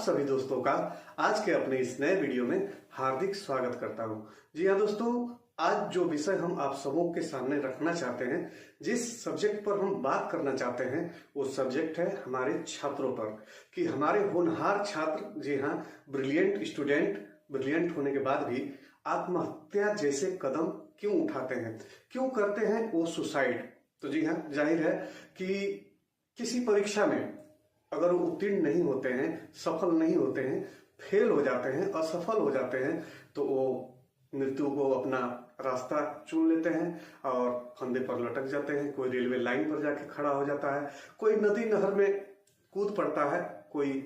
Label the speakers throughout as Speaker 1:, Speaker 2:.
Speaker 1: सभी दोस्तों का आज के अपने इस नए वीडियो में हार्दिक स्वागत करता हूं। जी हाँ दोस्तों, आज जो विषय हम आप सबों के सामने रखना चाहते हैं, जिस सब्जेक्ट पर हम बात करना चाहते हैं, वो सब्जेक्ट है हमारे छात्रों पर। कि हमारे होनहार छात्र, जी हाँ, ब्रिलियंट स्टूडेंट, ब्रिलियंट होने के बाद भी आत्महत्या जैसे कदम क्यों उठाते हैं, क्यों करते हैं वो सुसाइड। तो जी हाँ, जाहिर है कि किसी परीक्षा में अगर वो उत्तीर्ण नहीं होते हैं, सफल नहीं होते हैं, फेल हो जाते हैं, असफल हो जाते हैं, तो वो मृत्यु को अपना रास्ता चुन लेते हैं और फंदे पर लटक जाते हैं। कोई रेलवे लाइन पर जाके खड़ा हो जाता है, कोई नदी नहर में कूद पड़ता है, कोई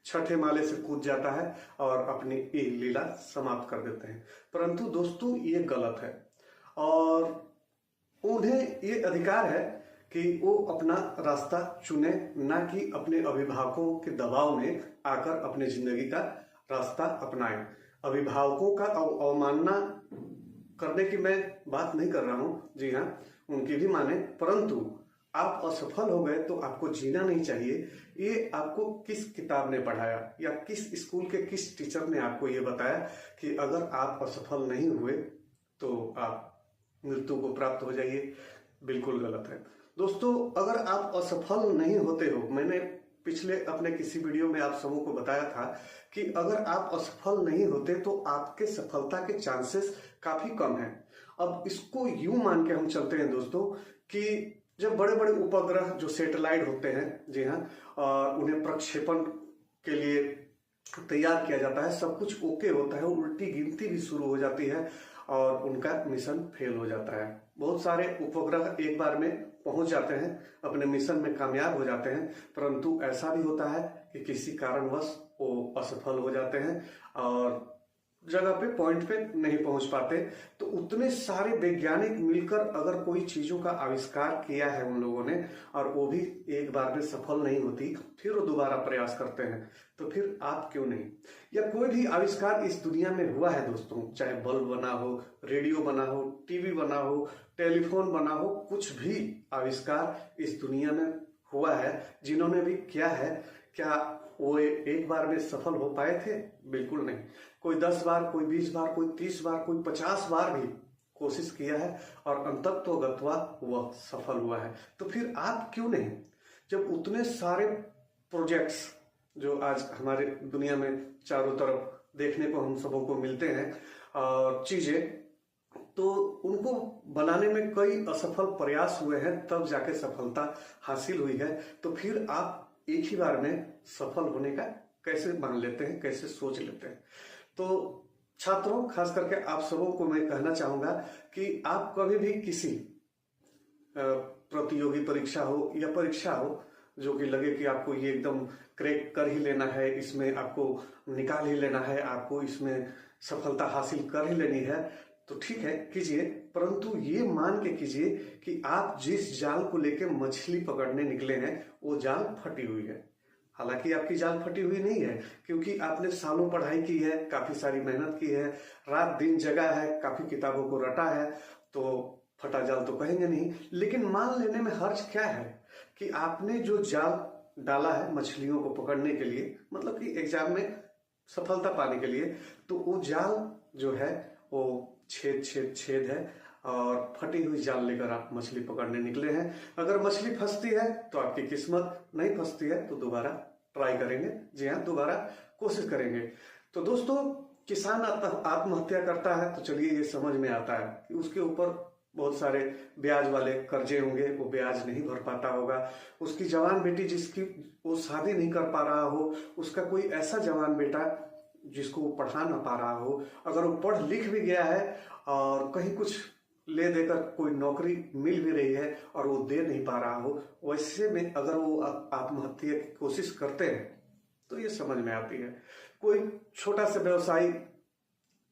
Speaker 1: छठे माले से कूद जाता है और अपनी ये लीला समाप्त कर देते हैं। परंतु दोस्तों, ये गलत है और उन्हें ये अधिकार है कि वो अपना रास्ता चुने, ना कि अपने अभिभावकों के दबाव में आकर अपने जिंदगी का रास्ता अपनाएं। अभिभावकों का अवमानना करने की मैं बात नहीं कर रहा हूं, जी हाँ, उनकी भी माने, परंतु आप असफल हो गए तो आपको जीना नहीं चाहिए। ये आपको किस किताब ने पढ़ाया या किस स्कूल के किस टीचर ने आपको ये बताया कि अगर आप असफल नहीं हुए तो आप मृत्यु को प्राप्त हो जाइए? बिल्कुल गलत है दोस्तों। अगर आप असफल नहीं होते हो, मैंने पिछले अपने किसी वीडियो में आप सबों को बताया था कि अगर आप असफल नहीं होते तो आपके सफलता के चांसेस काफी कम हैं। अब इसको यूं मान के हम चलते हैं दोस्तों कि जब बड़े बड़े उपग्रह जो सैटेलाइट होते हैं, जी हाँ, और उन्हें प्रक्षेपण के लिए तैयार किया जाता है, सब कुछ ओके होता है, उल्टी गिनती भी शुरू हो जाती है और उनका मिशन फेल हो जाता है। बहुत सारे उपग्रह एक बार में पहुंच जाते हैं, अपने मिशन में कामयाब हो जाते हैं, परंतु ऐसा भी होता है कि किसी कारणवश वो असफल हो जाते हैं और जगह पे, पॉइंट पे नहीं पहुंच पाते। तो उतने सारे वैज्ञानिक मिलकर अगर कोई चीजों का आविष्कार किया है उन लोगों ने और वो भी एक बार में सफल नहीं होती, फिर वो दोबारा प्रयास करते हैं, तो फिर आप क्यों नहीं? या कोई भी आविष्कार इस दुनिया में हुआ है दोस्तों, चाहे बल्ब बना हो, रेडियो बना हो, टीवी बना हो, टेलीफोन बना हो, कुछ भी आविष्कार इस दुनिया में हुआ है, जिन्होंने भी किया है, क्या वो एक बार में सफल हो पाए थे? बिल्कुल नहीं। कोई 10 बार, कोई 20 बार, कोई 30 बार, कोई 50 बार भी कोशिश किया है और अंततोगत्वा वह सफल हुआ है। तो फिर आप क्यों नहीं? जब उतने सारे प्रोजेक्ट्स जो आज हमारे दुनिया में चारों तरफ देखने को हम सबों को मिलते हैं और चीजें, तो उनको बनाने में कई असफल प्रयास हुए हैं, तब जाके सफलता हासिल हुई है। तो फिर आप एक ही बार में सफल होने का कैसे मान लेते हैं, कैसे सोच लेते हैं? तो छात्रों, खास करके आप सबों को मैं कहना चाहूंगा कि आप कभी भी किसी प्रतियोगी परीक्षा हो या परीक्षा हो जो कि लगे कि आपको ये एकदम क्रैक कर ही लेना है, इसमें आपको निकाल ही लेना है, आपको इसमें सफलता हासिल कर ही लेनी है, तो ठीक है, कीजिए, परंतु ये मान के कीजिए कि आप जिस जाल को लेकर मछली पकड़ने निकले हैं वो जाल फटी हुई है। हालांकि आपकी जाल फटी हुई नहीं है, क्योंकि आपने सालों पढ़ाई की है, काफी सारी मेहनत की है, रात दिन जगा है, काफी किताबों को रटा है, तो फटा जाल तो कहेंगे नहीं। लेकिन मान लेने में हर्ज क्या है कि आपने जो जाल डाला है मछलियों को पकड़ने के लिए, मतलब कि एग्जाम में सफलता पाने के लिए, तो वो जाल जो है वो छेद छेद छेद है और फटी हुई जाल लेकर आप मछली पकड़ने निकले हैं। अगर मछली फंसती है तो आपकी किस्मत, नहीं फंसती है तो दोबारा ट्राई करेंगे, जी हाँ, दोबारा कोशिश करेंगे। तो दोस्तों, किसान आत्महत्या करता है तो चलिए ये समझ में आता है कि उसके ऊपर बहुत सारे ब्याज वाले कर्जे होंगे, वो ब्याज नहीं भर पाता होगा। उसकी जवान बेटी जिसकी वो शादी नहीं कर पा रहा हो, उसका कोई ऐसा जवान बेटा जिसको वो पढ़ा ना पा रहा हो, अगर वो पढ़ लिख भी गया है और कहीं कुछ ले देकर कोई नौकरी मिल भी रही है और वो दे नहीं पा रहा हो, वैसे में अगर वो आत्महत्या की कोशिश करते हैं तो ये समझ में आती है। कोई छोटा सा व्यवसायी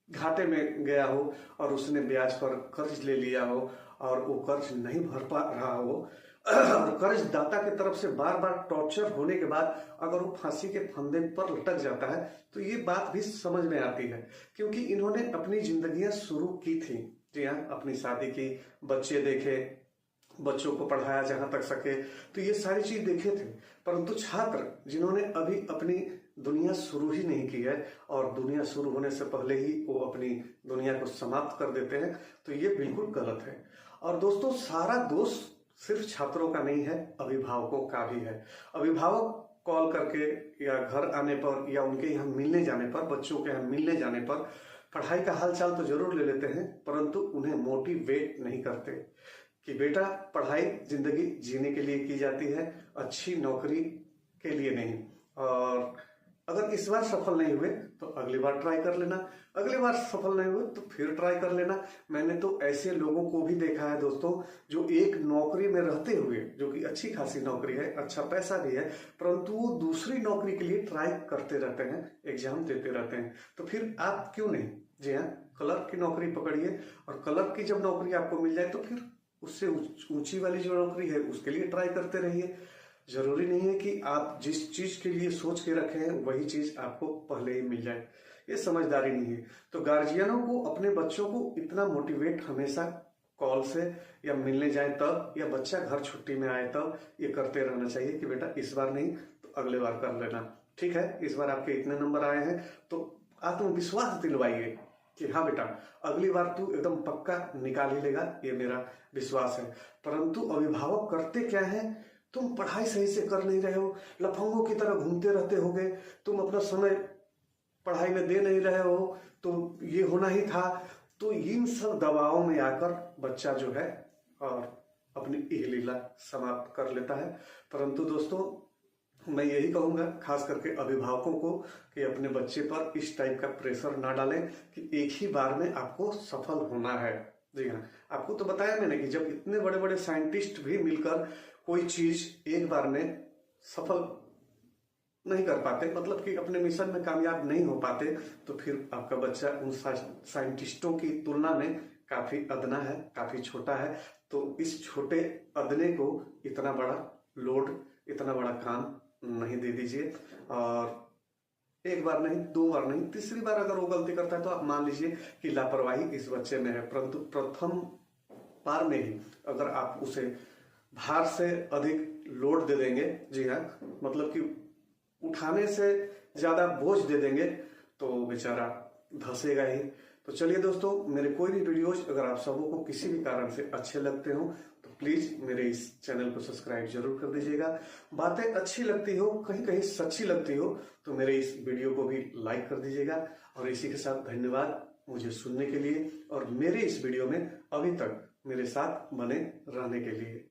Speaker 1: घाटे में गया हो और उसने ब्याज पर कर्ज ले लिया हो और वो कर्ज नहीं भर पा रहा हो और कर्ज दाता की तरफ से बार बार टॉर्चर होने के बाद अगर वो फांसी के फंदे पर लटक जाता है, तो ये बात भी समझ में आती है, क्योंकि इन्होंने अपनी जिंदगियां शुरू की थी, जी हाँ, अपनी शादी की, बच्चे देखे, बच्चों को पढ़ाया जहां तक सके, तो ये सारी चीज देखे थे। परंतु छात्र जिन्होंने अभी अपनी दुनिया शुरू ही नहीं की है और दुनिया शुरू होने से पहले ही वो अपनी दुनिया को समाप्त कर देते हैं, तो ये बिल्कुल गलत है। और दोस्तों, सारा दोष सिर्फ छात्रों का नहीं है, अभिभावकों का भी है। अभिभावक कॉल करके या घर आने पर या उनके यहाँ मिलने जाने पर, बच्चों के यहाँ मिलने जाने पर पढ़ाई का हालचाल तो जरूर ले लेते हैं, परंतु उन्हें मोटिवेट नहीं करते कि बेटा पढ़ाई जिंदगी जीने के लिए की जाती है, अच्छी नौकरी के लिए नहीं। और अगर इस बार सफल नहीं हुए तो अगली बार ट्राई कर लेना, अगली बार सफल नहीं हुए तो फिर ट्राई कर लेना। मैंने तो ऐसे लोगों को भी देखा है दोस्तों, जो एक नौकरी में रहते हुए, जो कि अच्छी खासी नौकरी है, अच्छा पैसा भी है, परंतु वो दूसरी नौकरी के लिए ट्राई करते रहते हैं, एग्जाम देते रहते हैं। तो फिर आप क्यों नहीं, जी हाँ, क्लर्क की नौकरी पकड़िए और क्लर्क की जब नौकरी आपको मिल जाए तो फिर उससे ऊंची वाली जो नौकरी है उसके लिए ट्राई करते रहिए। जरूरी नहीं है कि आप जिस चीज के लिए सोच के रखे हैं वही चीज आपको पहले ही मिल जाए, ये समझदारी नहीं है। तो गार्जियनों को अपने बच्चों को इतना मोटिवेट हमेशा कॉल से या मिलने जाए तब, या बच्चा घर छुट्टी में आए तब ये करते रहना चाहिए कि बेटा इस बार नहीं तो अगले बार कर लेना, ठीक है, इस बार आपके इतने नंबर आए हैं, तो आत्मविश्वास दिलवाइए कि हाँ बेटा अगली बार तू एकदम पक्का निकाल ही लेगा, ये मेरा विश्वास है। परंतु अभिभावक करते क्या है, तुम पढ़ाई सही से कर नहीं रहे हो, लफंगों की तरह घूमते रहते होगे, तुम अपना समय पढ़ाई में दे नहीं रहे हो, तो ये होना ही था। तो इन सब दबावों में आकर बच्चा जो है और अपनी लीला समाप्त कर लेता है। परंतु दोस्तों, मैं यही कहूंगा खास करके अभिभावकों को कि अपने बच्चे पर इस टाइप का प्रेशर ना डालें कि एक ही बार में आपको सफल होना है। जी हाँ, आपको तो बताया मैंने कि जब इतने बड़े बड़े साइंटिस्ट भी मिलकर कोई चीज एक बार में सफल नहीं कर पाते, मतलब कि अपने मिशन में कामयाब नहीं हो पाते, तो फिर आपका बच्चा उन साइंटिस्टों की तुलना में काफी अदना है, काफी छोटा है। तो इस छोटे अदने को इतना बड़ा लोड, इतना बड़ा काम नहीं दे दीजिए। और एक बार नहीं, दो बार नहीं, तीसरी बार अगर वो गलती करता है तो आप मान लीजिए कि लापरवाही इस बच्चे में है। परंतु प्रथम बार में ही अगर आप उसे भार से अधिक लोड दे देंगे, जी हाँ, मतलब कि उठाने से ज्यादा बोझ दे देंगे, तो बेचारा धंसेगा ही। तो चलिए दोस्तों, मेरे कोई भी वीडियोज अगर आप सबों को किसी भी कारण से अच्छे लगते हो तो प्लीज मेरे इस चैनल को सब्सक्राइब जरूर कर दीजिएगा। बातें अच्छी लगती हो, कहीं कहीं सच्ची लगती हो, तो मेरे इस वीडियो को भी लाइक कर दीजिएगा। और इसी के साथ धन्यवाद मुझे सुनने के लिए और मेरे इस वीडियो में अभी तक मेरे साथ बने रहने के लिए।